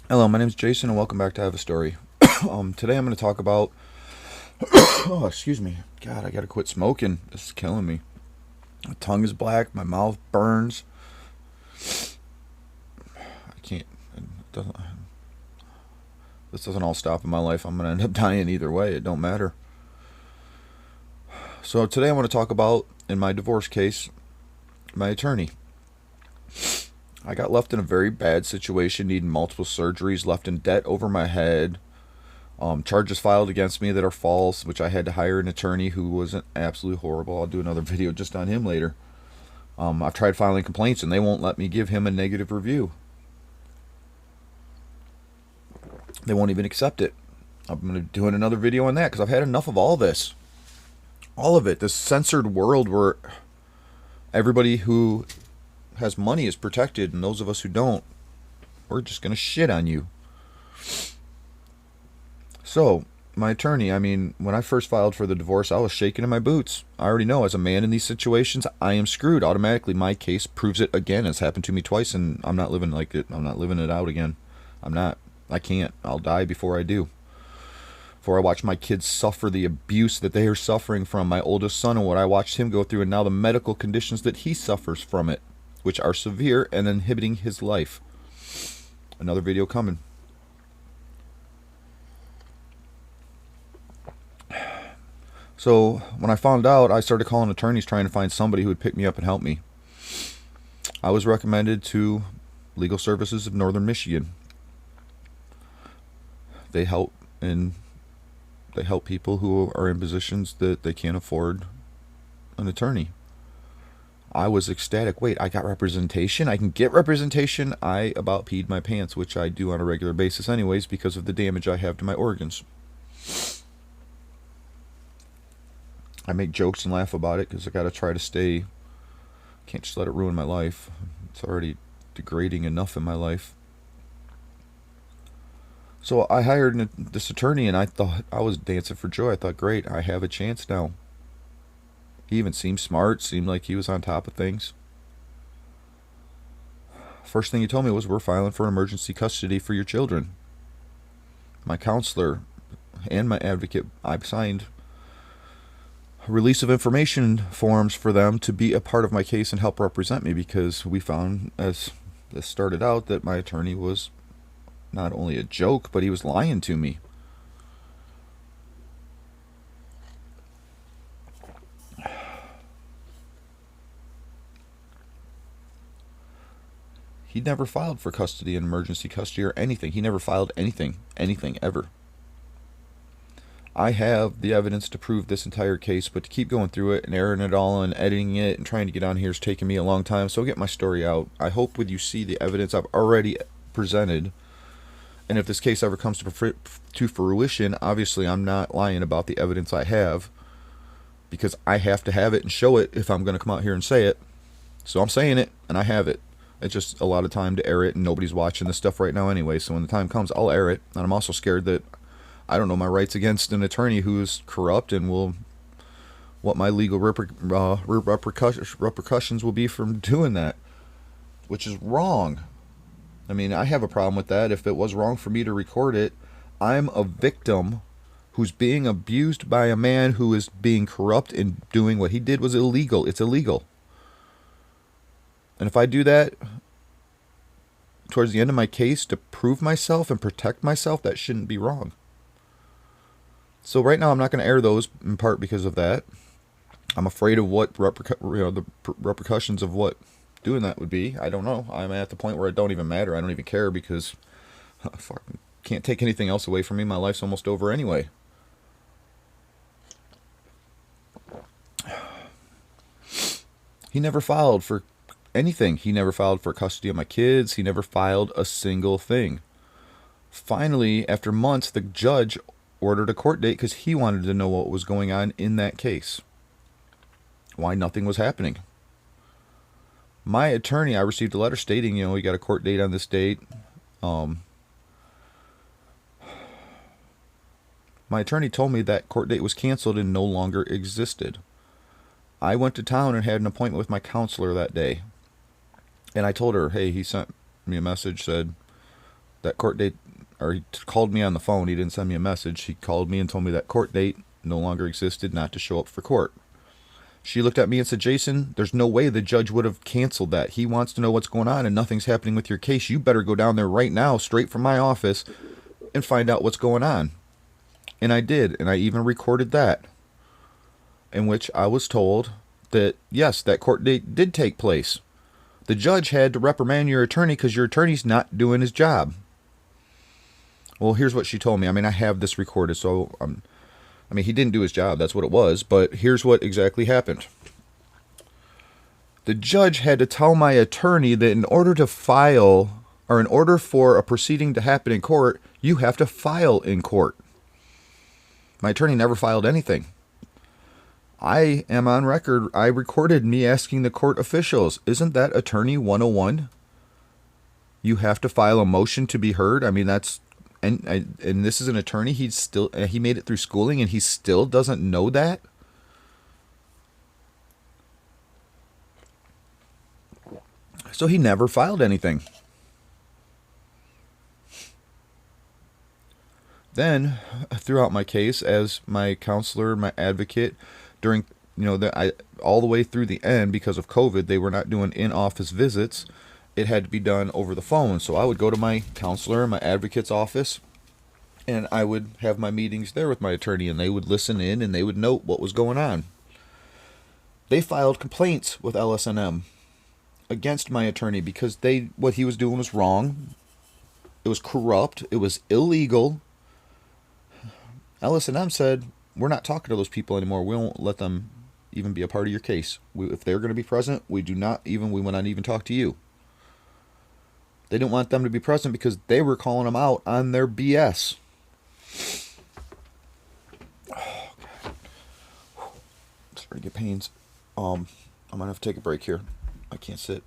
Hello, my name is Jason, and welcome back to I Have a Story. Today I'm going to talk about. Oh, excuse me. God, I gotta quit smoking. This is killing me. My tongue is black. My mouth burns. I can't. It doesn't, this doesn't all stop in my life. I'm going to end up dying either way. It don't matter. So today I want to talk about, in my divorce case, my attorney. I got left in a very bad situation, needing multiple surgeries, left in debt over my head. Charges filed against me that are false, which I had to hire an attorney who was absolutely horrible. I'll do another video just on him later. I've tried filing complaints and they won't let me give him a negative review. They won't even accept it. I'm going to do another video on that because I've had enough of all this. All of it. This censored world where everybody who has money is protected and those of us who don't, we're just going to shit on you. So, my attorney, when I first filed for the divorce, I was shaking in my boots. I already know, as a man in these situations, I am screwed. Automatically, my case proves it again. It's happened to me twice, and I'm not living like it. I'm not living it out again. I'm not. I can't. I'll die before I do. Before I watch my kids suffer the abuse that they are suffering from. My oldest son and what I watched him go through, and now the medical conditions that he suffers from it, which are severe and inhibiting his life. Another video coming. So when I found out, I started calling attorneys trying to find somebody who would pick me up and help me. I was recommended to Legal Services of Northern Michigan. They help people who are in positions that they can't afford an attorney. I was ecstatic. Wait, I got representation? I can get representation? I about peed my pants, which I do on a regular basis anyways because of the damage I have to my organs. I make jokes and laugh about it because I gotta try to stay. Can't just let it ruin my life. It's already degrading enough in my life. So I hired this attorney, and I thought I was dancing for joy. I thought, great, I have a chance now. He even seemed smart, seemed like he was on top of things. First thing he told me was, we're filing for emergency custody for your children. My counselor and my advocate, I signed release of information forms for them to be a part of my case and help represent me, because we found, as this started out, that my attorney was not only a joke, but he was lying to me. He never filed for custody and emergency custody or anything. He never filed anything ever. I have the evidence to prove this entire case, but to keep going through it and airing it all and editing it and trying to get on here is taking me a long time, so I'll get my story out. I hope when you see the evidence I've already presented, and if this case ever comes to fruition, obviously I'm not lying about the evidence I have, because I have to have it and show it if I'm going to come out here and say it. So I'm saying it, and I have it. It's just a lot of time to air it, and nobody's watching this stuff right now anyway, so when the time comes, I'll air it. And I'm also scared that I don't know my rights against an attorney who is corrupt and what my legal repercussions will be from doing that, which is wrong. I have a problem with that. If it was wrong for me to record it, I'm a victim who's being abused by a man who is being corrupt and doing what he did was illegal. It's illegal. And if I do that towards the end of my case to prove myself and protect myself, that shouldn't be wrong. So right now I'm not going to air those, in part because of that. I'm afraid of what the repercussions of what doing that would be. I don't know. I'm at the point where it don't even matter. I don't even care, because fucking can't take anything else away from me. My life's almost over anyway. He never filed for anything. He never filed for custody of my kids. He never filed a single thing. Finally, after months, the judge ordered a court date because he wanted to know what was going on in that case. Why nothing was happening. My attorney, I received a letter stating, we got a court date on this date. My attorney told me that court date was canceled and no longer existed. I went to town and had an appointment with my counselor that day. And I told her, hey, he sent me a message, said, that court date, or he called me on the phone. He didn't send me a message. He called me and told me that court date no longer existed, not to show up for court. She looked at me and said, Jason, there's no way the judge would have canceled that. He wants to know what's going on and nothing's happening with your case. You better go down there right now, straight from my office, and find out what's going on. And I did, and I even recorded that, in which I was told that, yes, that court date did take place. The judge had to reprimand your attorney because your attorney's not doing his job. Well, here's what she told me. I mean, I have this recorded, so he didn't do his job. That's what it was. But here's what exactly happened. The judge had to tell my attorney that in order to file, or in order for a proceeding to happen in court, you have to file in court. My attorney never filed anything. I am on record. I recorded me asking the court officials, isn't that attorney 101? You have to file a motion to be heard. I mean, that's, and this is an attorney. He made it through schooling and he still doesn't know that. So he never filed anything. Then, throughout my case, as my counselor, my advocate, during, all the way through the end, because of COVID, they were not doing in-office visits. It had to be done over the phone. So I would go to my counselor, my advocate's office, and I would have my meetings there with my attorney, and they would listen in and they would note what was going on. They filed complaints with LSNM against my attorney because what he was doing was wrong. It was corrupt. It was illegal. LSNM said, we're not talking to those people anymore. We won't let them even be a part of your case. If they're going to be present, we will not even talk to you. They didn't want them to be present because they were calling them out on their BS. Oh, God. Starting to get pains. I'm going to have to take a break here. I can't sit.